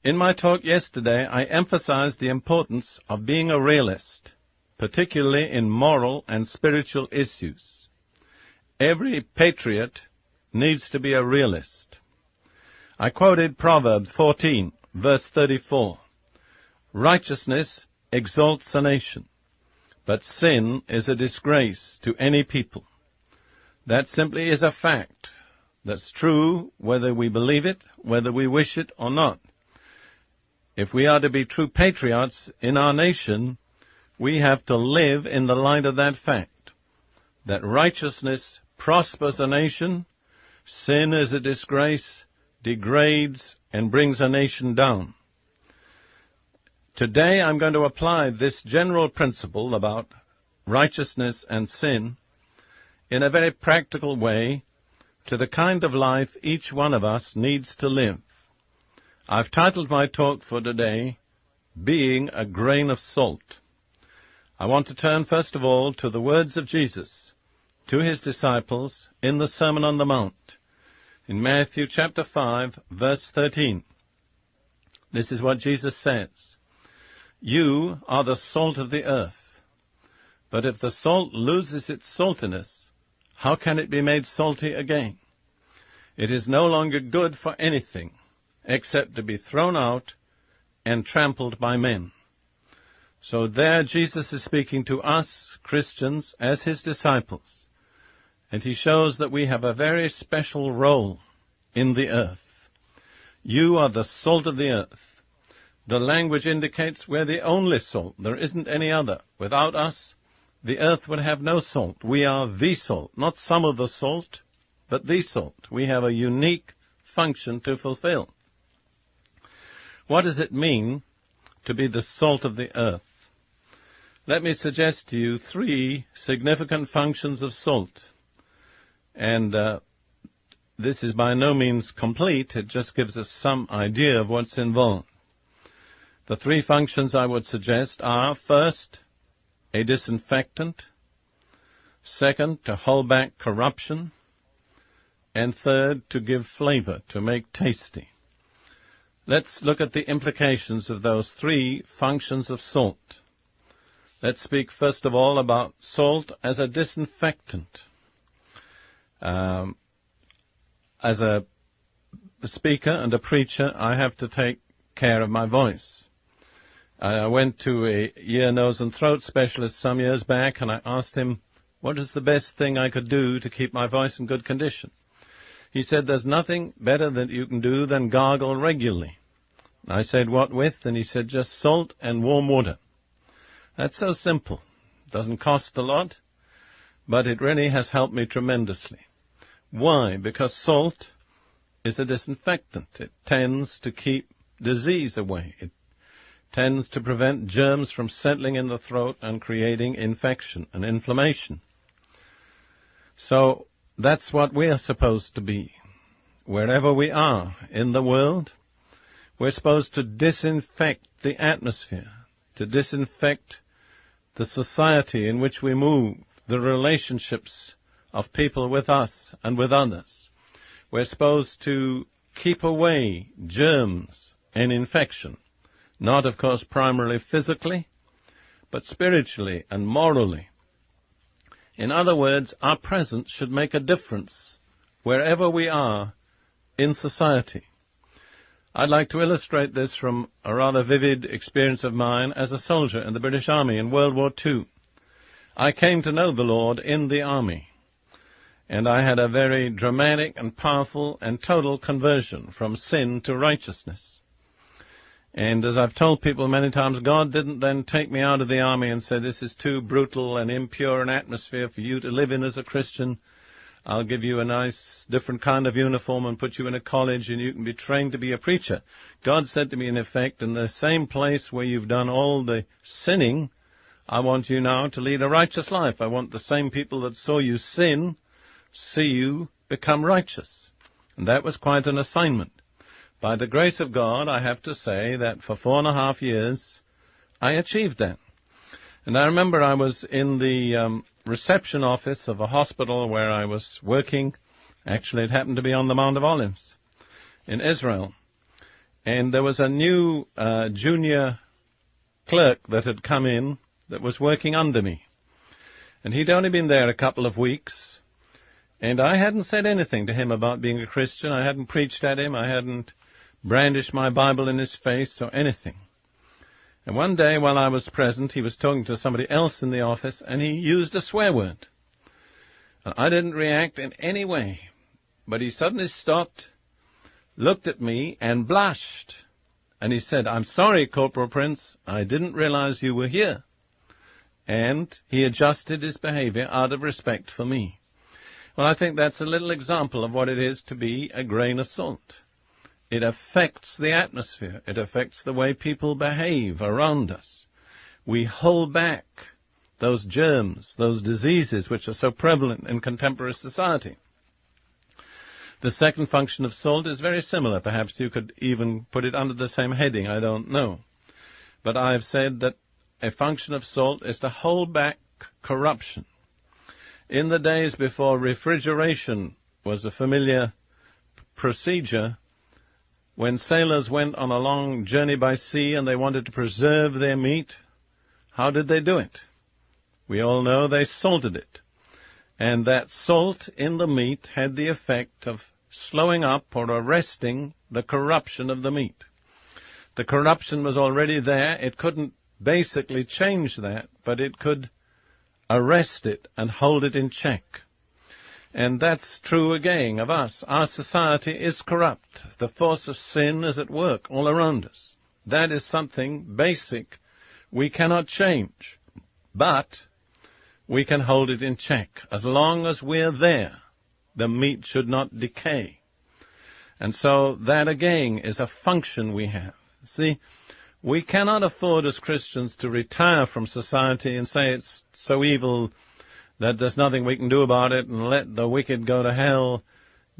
In my talk yesterday, I emphasized the importance of being a realist, particularly in moral and spiritual issues. Every patriot needs to be a realist. I quoted Proverbs 14, verse 34. Righteousness exalts a nation, but sin is a disgrace to any people. That simply is a fact. That's true whether we believe it, whether we wish it or not. If we are to be true patriots in our nation, we have to live in the light of that fact, that righteousness prospers a nation, sin is a disgrace, degrades, and brings a nation down. Today I'm going to apply this general principle about righteousness and sin in a very practical way to the kind of life each one of us needs to live. I've titled my talk for today, Being a Grain of Salt. I want to turn first of all to the words of Jesus to his disciples in the Sermon on the Mount, in Matthew chapter 5, verse 13. This is what Jesus says. You are the salt of the earth, but if the salt loses its saltiness, how can it be made salty again? It is no longer good for anything, except to be thrown out and trampled by men. So there Jesus is speaking to us, Christians, as his disciples, and he shows that we have a very special role in the earth. You are the salt of the earth. The language indicates we're the only salt. There isn't any other. Without us, the earth would have no salt. We are the salt, not some of the salt, but the salt. We have a unique function to fulfill. What does it mean to be the salt of the earth? Let me suggest to you 3 significant functions of salt. And this is by no means complete. It just gives us some idea of what's involved. The 3 functions I would suggest are, first, a disinfectant, second, to hold back corruption, and third, to give flavor, to make tasty. Let's look at the implications of those 3 functions of salt. Let's speak first of all about salt as a disinfectant. As a speaker and a preacher, I have to take care of my voice. I went to a ear, nose, and throat specialist some years back, and I asked him, what is the best thing I could do to keep my voice in good condition? He said, there's nothing better that you can do than gargle regularly. And I said, what with? And he said, just salt and warm water. That's so simple. Doesn't cost a lot, but it really has helped me tremendously. Why? Because salt is a disinfectant. It tends to keep disease away. It tends to prevent germs from settling in the throat and creating infection and inflammation. So that's what we are supposed to be. Wherever we are in the world, we're supposed to disinfect the atmosphere, to disinfect the society in which we move, the relationships of people with us and with others. We're supposed to keep away germs and infection. Not, of course, primarily physically, but spiritually and morally. In other words, our presence should make a difference wherever we are in society. I'd like to illustrate this from a rather vivid experience of mine as a soldier in the British Army in World War II. I came to know the Lord in the Army, and I had a very dramatic and powerful and total conversion from sin to righteousness. And as I've told people many times, God didn't then take me out of the army and say, this is too brutal and impure an atmosphere for you to live in as a Christian. I'll give you a nice, different kind of uniform and put you in a college and you can be trained to be a preacher. God said to me, in effect, in the same place where you've done all the sinning, I want you now to lead a righteous life. I want the same people that saw you sin, see you become righteous. And that was quite an assignment. By the grace of God, I have to say that for 4.5 years, I achieved that. And I remember I was in the reception office of a hospital where I was working. Actually, it happened to be on the Mount of Olives in Israel. And there was a new junior clerk that had come in that was working under me. And he'd only been there a couple of weeks, and I hadn't said anything to him about being a Christian. I hadn't preached at him. I hadn't brandished my Bible in his face or anything. And one day while I was present, he was talking to somebody else in the office, and he used a swear word. And I didn't react in any way, but he suddenly stopped, looked at me, and blushed. And he said, "I'm sorry, Corporal Prince, I didn't realize you were here." And he adjusted his behavior out of respect for me. Well, I think that's a little example of what it is to be a grain of salt. It affects the atmosphere. It affects the way people behave around us. We hold back those germs, those diseases which are so prevalent in contemporary society. The second function of salt is very similar. Perhaps you could even put it under the same heading. I don't know. But I have said that a function of salt is to hold back corruption. In the days before refrigeration was a familiar procedure, when sailors went on a long journey by sea and they wanted to preserve their meat, how did they do it? We all know they salted it. And that salt in the meat had the effect of slowing up or arresting the corruption of the meat. The corruption was already there. It couldn't basically change that, but it could arrest it and hold it in check. And that's true again of us. Our society is corrupt. The force of sin is at work all around us. That is something basic we cannot change. But we can hold it in check. As long as we're there, the meat should not decay. And so that again is a function we have. See, we cannot afford as Christians to retire from society and say it's so evil that there's nothing we can do about it and let the wicked go to hell.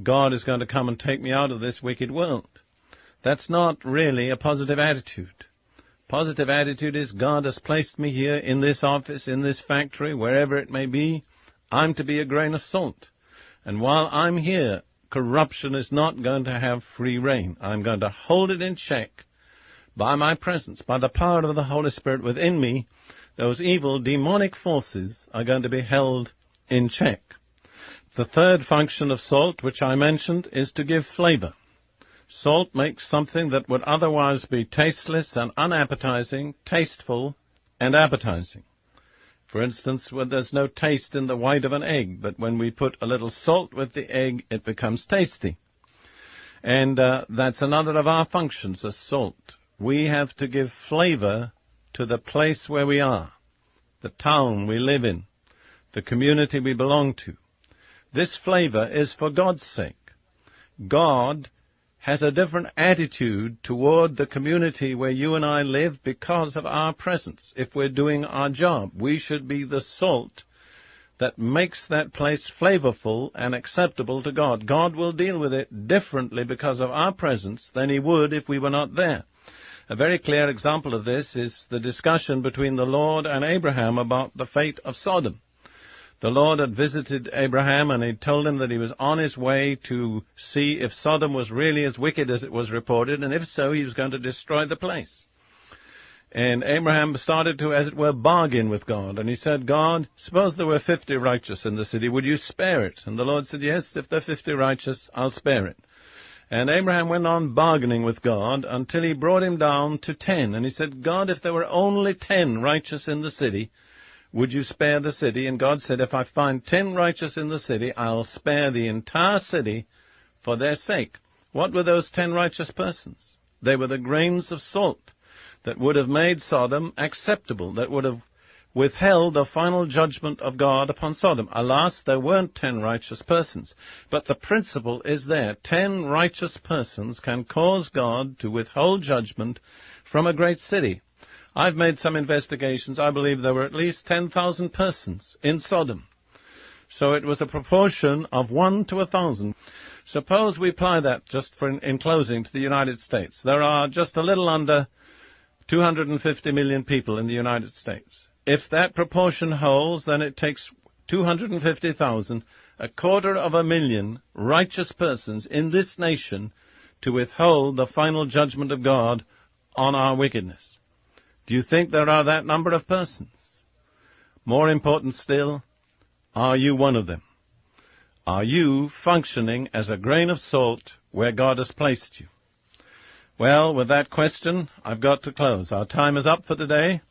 God is going to come and take me out of this wicked world. That's not really a positive attitude. Positive attitude is God has placed me here in this office, in this factory, wherever it may be. I'm to be a grain of salt. And while I'm here, corruption is not going to have free rein. I'm going to hold it in check by my presence, by the power of the Holy Spirit within me. Those evil, demonic forces are going to be held in check. The third function of salt, which I mentioned, is to give flavor. Salt makes something that would otherwise be tasteless and unappetizing, tasteful and appetizing. For instance, when there's no taste in the white of an egg, but when we put a little salt with the egg, it becomes tasty. And that's another of our functions as salt. We have to give flavor to the place where we are, the town we live in, the community we belong to. This flavor is for God's sake. God has a different attitude toward the community where you and I live because of our presence. If we're doing our job, we should be the salt that makes that place flavorful and acceptable to God. God will deal with it differently because of our presence than he would if we were not there. A very clear example of this is the discussion between the Lord and Abraham about the fate of Sodom. The Lord had visited Abraham and he told him that he was on his way to see if Sodom was really as wicked as it was reported, and if so, he was going to destroy the place. And Abraham started to, as it were, bargain with God. And he said, God, suppose there were 50 righteous in the city, would you spare it? And the Lord said, yes, if there are 50 righteous, I'll spare it. And Abraham went on bargaining with God until he brought him down to 10. And he said, God, if there were only 10 righteous in the city, would you spare the city? And God said, if I find 10 righteous in the city, I'll spare the entire city for their sake. What were those 10 righteous persons? They were the grains of salt that would have made Sodom acceptable, that would have withheld the final judgment of God upon Sodom. Alas, there weren't 10 righteous persons. But the principle is there. 10 righteous persons can cause God to withhold judgment from a great city. I've made some investigations. I believe there were at least 10,000 persons in Sodom. So it was a proportion of 1 to 1,000. Suppose we apply that just in closing to the United States. There are just a little under 250 million people in the United States. If that proportion holds, then it takes 250,000, 250,000 righteous persons in this nation to withhold the final judgment of God on our wickedness? Do you think there are that number of persons? More important still, are you one of them? Are you functioning as a grain of salt where God has placed you? Well, with that question, I've got to close. Our time is up for today.